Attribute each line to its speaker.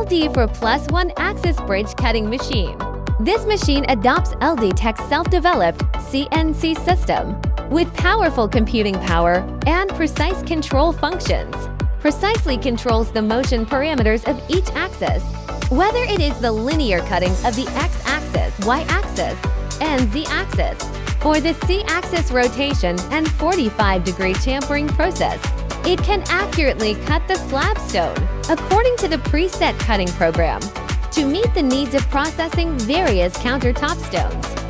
Speaker 1: LD-4+1Axis bridge cutting machine. This machine adopts LD Tech's self-developed CNC system with powerful computing power and precise control functions. Precisely controls the motion parameters of each axis, whether it is the linear cutting of the x-axis, y-axis, and z-axis, or the c-axis rotation and 45-degree tampering process. It can accurately cut the slab stone according to the preset cutting program to meet the needs of processing various countertop stones.